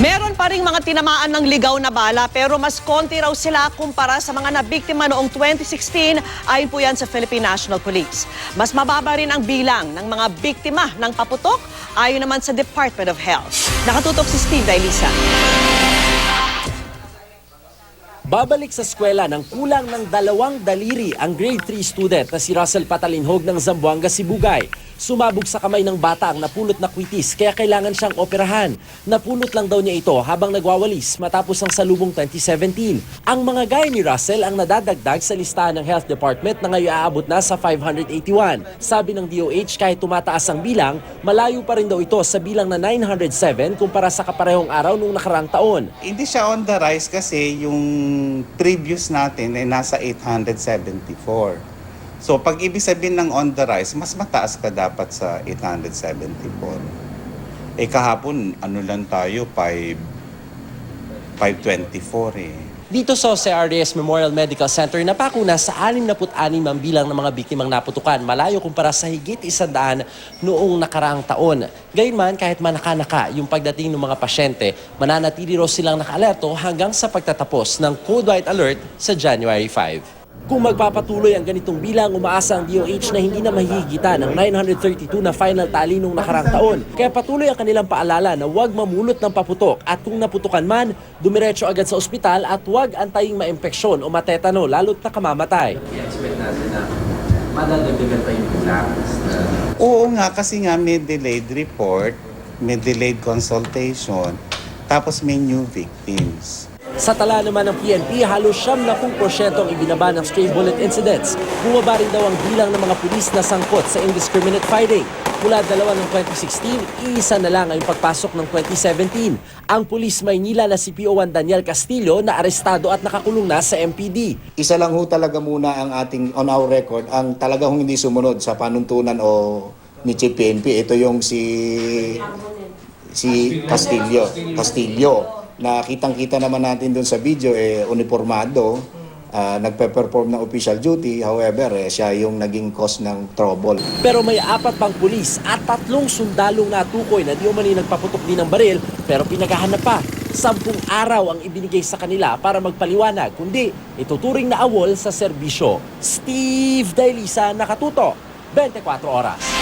Meron pa ring mga tinamaan ng ligaw na bala pero mas konti raw sila kumpara sa mga nabiktima noong 2016 ayon po yan sa Philippine National Police. Mas mababa rin ang bilang ng mga biktima ng paputok ayon naman sa Department of Health. Nakatutok si Steve Dailisa. Babalik sa eskwela ng kulang ng 2 daliri ang grade 3 student na si Russell Patalinhog ng Zamboanga, Sibugay. Sumabog sa kamay ng bata ang napulot na kwitis kaya kailangan siyang operahan. Napulot lang daw niya ito habang nagwawalis matapos ang salubong 2017. Ang mga gaya ni Russell ang nadadagdag sa listahan ng Health Department na ngayon aabot na sa 581. Sabi ng DOH kahit tumataas ang bilang, malayo pa rin daw ito sa bilang na 907 kumpara sa kaparehong araw noong nakaraang taon. Hindi siya on the rise kasi yung previous natin ay nasa 874. So pag ibig sabihin ng on the rise, mas mataas ka dapat sa 874. Kahapon, ano lang tayo, 524 eh. Dito sa Jose Arias Memorial Medical Center, napakuna sa 66 ang bilang ng mga biktimang naputukan, malayo kumpara sa higit 100 noong nakaraang taon. Gayunman, kahit manaka-naka yung pagdating ng mga pasyente, mananatili raw silang naka-alerto hanggang sa pagtatapos ng Code White Alert sa January 5. Kung magpapatuloy ang ganitong bilang, umaasa ang DOH na hindi na mahihigitan ng 932 na final tally nung nakarang taon. Kaya patuloy ang kanilang paalala na huwag mamulot ng paputok at kung naputukan man, dumiretso agad sa ospital at huwag antaying maimpeksyon o matetano lalo't na kamamatay. I-expect natin na madadagdagan pa yung bilang. Oo nga, kasi nga may delayed report, may delayed consultation, tapos may new victims. Sa tala naman ng PNP, halos 70% ang ibinaba ng stray bullet incidents. Bumaba rin daw ang bilang ng mga pulis na sangkot sa indiscriminate fighting. Mula 2 ng 2016, isa na lang ang pagpasok ng 2017. Ang pulis Maynila na si PO1 Daniel Castillo na arestado at nakakulong na sa MPD. Isa lang ho talaga muna ang ating on our record, ang talaga hindi sumunod sa panuntunan o ni Chief PNP. Ito yung si Castillo. Na kitang-kita naman natin doon sa video, uniformado, nagpe-perform ng official duty, however, siya yung naging cause ng trouble. Pero may 4 pang pulis at 3 sundalong natukoy na di umani nagpaputok din ng baril pero pinaghahanap pa. 10 araw ang ibinigay sa kanila para magpaliwanag, kundi ituturing na awol sa serbisyo. Steve Dailisa, Nakatuto, 24 Oras.